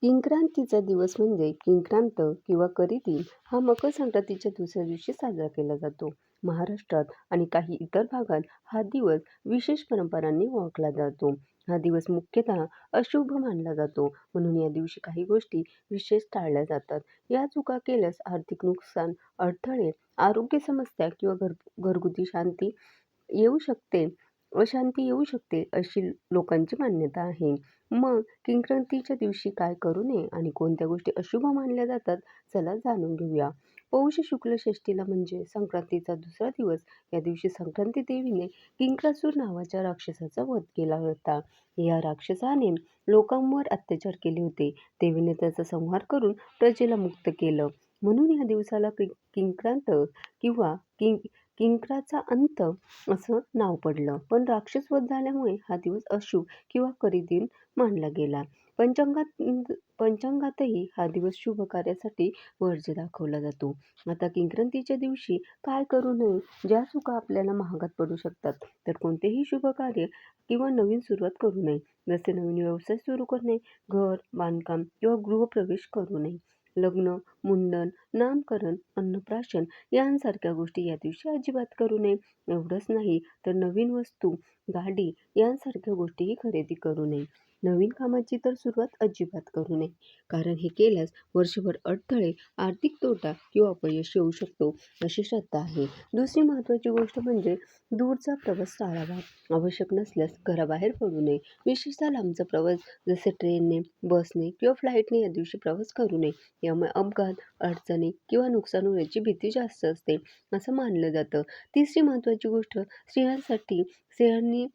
किंक्रांतीचा दिवस म्हणजे किंक्रांत किंवा करिदिन हा मकर संक्रांतीच्या दुसऱ्या दिवशी साजरा केला जातो. महाराष्ट्रात आणि काही इतर भागात हा दिवस विशेष परंपरांनी ओळखला जातो. हा दिवस मुख्यतः अशुभ मानला जातो, म्हणून या दिवशी काही गोष्टी विशेष टाळल्या जातात. या चुका केल्यास आर्थिक नुकसान, अडथळे, आरोग्य समस्या किंवा घरगुती अशांती येऊ शकते अशी लोकांची मान्यता आहे. मग किंक्रांतीच्या दिवशी काय करू नये आणि कोणत्या गोष्टी अशुभ मानल्या जातात, चला जाणून घेऊया. पौष शुक्ल षष्टीला म्हणजे संक्रांतीचा दुसरा दिवस, या दिवशी संक्रांती देवीने किंक्रासूर नावाच्या राक्षसाचा वध केला होता. या राक्षसाने लोकांवर अत्याचार केले होते. देवीने त्याचा संहार करून प्रजेला मुक्त केलं. म्हणून या दिवसाला किंक्रांत किंवा किंक्राचा अंत असं नाव पडलं. पण राक्षस वध झाल्यामुळे हा दिवस अशुभ किंवा करिदिन मानला गेला. पंचांगातही हा दिवस शुभ कार्यासाठी वर्ज्य दाखवला जातो. आता किंक्रांतीच्या दिवशी काय करू नये, ज्या चुका आपल्याला महागात पडू शकतात. तर कोणतेही शुभ कार्य किंवा नवीन सुरुवात करू नये, जसे नवीन व्यवसाय सुरू करणे, घर बांधकाम किंवा गृहप्रवेश करू नये. लग्न, मुंडन, नामकरण, अन्नप्राशन यांसारख्या गोष्टी या दिवशी अजिबात करू नये. एवढंच नाही तर नवीन वस्तू, गाडी यांसारख्या गोष्टीही खरेदी करू नये. नवीन कामाची तर सुरुवात अजिबात करू नये, कारण हे केल्यास वर्षभर अडथळे, आर्थिक तोटा किंवा अपयश येऊ शकतो अशी श्रद्धा आहे. दुसरी महत्त्वाची गोष्ट म्हणजे दूरचा प्रवास टाळावा. आवश्यक नसल्यास घराबाहेर पडू नये. विशेषतः लांबचा प्रवास जसे ट्रेनने, बसने किंवा फ्लाईटने या दिवशी प्रवास करू नये. यामुळे अपघात, अडचणी किंवा नुकसान होण्याची भीती जास्त असते असं मानलं जातं. तिसरी महत्त्वाची गोष्ट स्त्रियांनी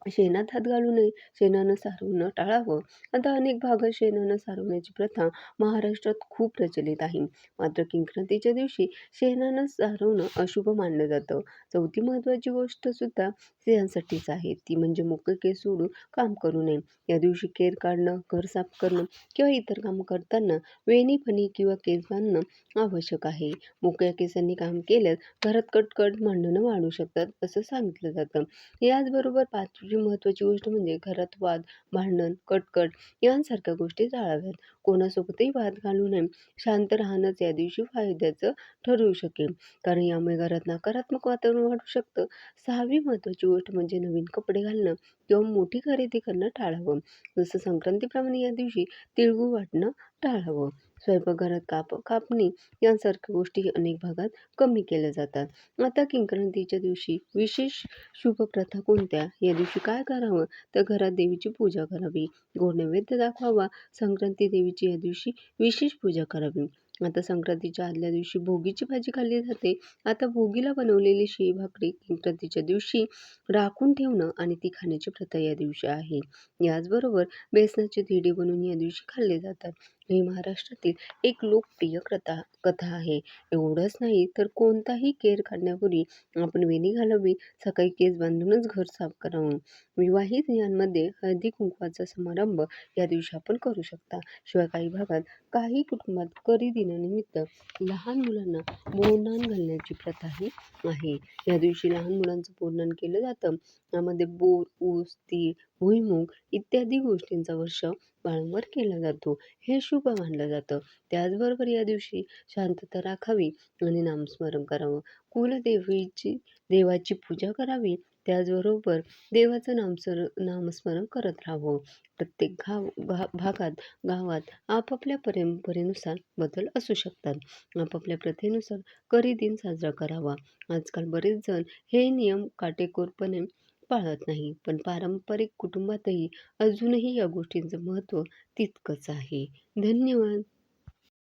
शेणात हात घालू नये. शेणानं सारवणं टाळावं. आता अनेक भागात शेणानं सारवण्याची प्रथा महाराष्ट्रात खूप प्रचलित आहे. मात्र किंक्रांतीच्या दिवशी शेणानं सारवणं अशुभ मानलं जातं. चौथी महत्त्वाची गोष्ट सुद्धा स्त्रियांसाठीच आहे, ती म्हणजे मोकळे केस सोडून काम करू नये. या दिवशी केर काढणं, घर साफ करणं किंवा इतर कामं करताना वेणी, फणी किंवा केस बांधणं आवश्यक आहे. मोकळ्या केसांनी काम केल्यास घरात कटकट, भांडणं वाढू शकतात असं सांगितलं जातं. याचबरोबर पाचवी महत्त्वाची गोष्ट म्हणजे घरात वाद, भांडण, कटकट यांसारख्या गोष्टी टाळाव्यात. कोणासोबतही वाद घालू नये. शांत राहणंच या दिवशी फायद्याचं ठरू शकेल, कारण यामुळे घरात नकारात्मक वातावरण वाढू शकतं. सहावी महत्त्वाची गोष्ट म्हणजे नवीन कपडे घालणं किंवा मोठी खरेदी करणं टाळावं. जसं संक्रांतीप्रमाणे या दिवशी तिळगुळ वाटणं टाळावं. स्वयंपाकघरात कापणी यांसारख्या गोष्टी अनेक भागात कमी केल्या जातात. आता किंक्रांतीच्या दिवशी विशेष शुभ प्रथा कोणत्या? या दिवशी काय करावं? तर घरात देवीची पूजा करावी, गोड नैवेद्य दाखवावा. संक्रांती देवीची या दिवशी विशेष पूजा करावी. आता संक्रांतीच्या आदल्या दिवशी भोगीची भाजी खाल्ली जाते. आता भोगीला बनवलेली शिळी भाकरी किंक्रांतीच्या दिवशी राखून ठेवणं आणि ती खाण्याची प्रथा या दिवशी आहे. याचबरोबर बेसनाचे धिरडे बनवून या दिवशी खाल्ले जातात. ही महाराष्ट्रातील एक लोकप्रिय कथा आहे. एवढंच नाही तर कोणताही केर काढण्यापूर्वी आपण वेणी घालावी. सकाळी केस बांधूनच घर साफ करावं. विवाहित स्त्रियांमध्ये हळदी कुंकवाचा समारंभ या दिवशी आपण करू शकता. शिवाय काही कुटुंबात करिदिनानिमित्त लहान मुलांना बोरनाण घालण्याची प्रथाही आहे. या दिवशी लहान मुलांचं बोरनाण केलं जातं. यामध्ये बोर, ऊस, तीळ, भुईमूग इत्यादी गोष्टींचा वर्षाव वारंवार केला जातो. हे शुभ मानलं जातं. त्याचबरोबर या दिवशी शांतता राखावी आणि नामस्मरण करावं. देवाची पूजा करावी. त्याचबरोबर देवाचं नामस्मरण करत राहावं. प्रत्येक गावात आपापल्या परंपरेनुसार बदल असू शकतात. आपापल्या प्रथेनुसार करिदिन साजरा करावा. आजकाल बरेच जण हे नियम काटेकोरपणे पाळत नाही, पण पारंपरिक कुटुंबातही अजूनही या गोष्टींचं महत्त्व तितकंच आहे. धन्यवाद.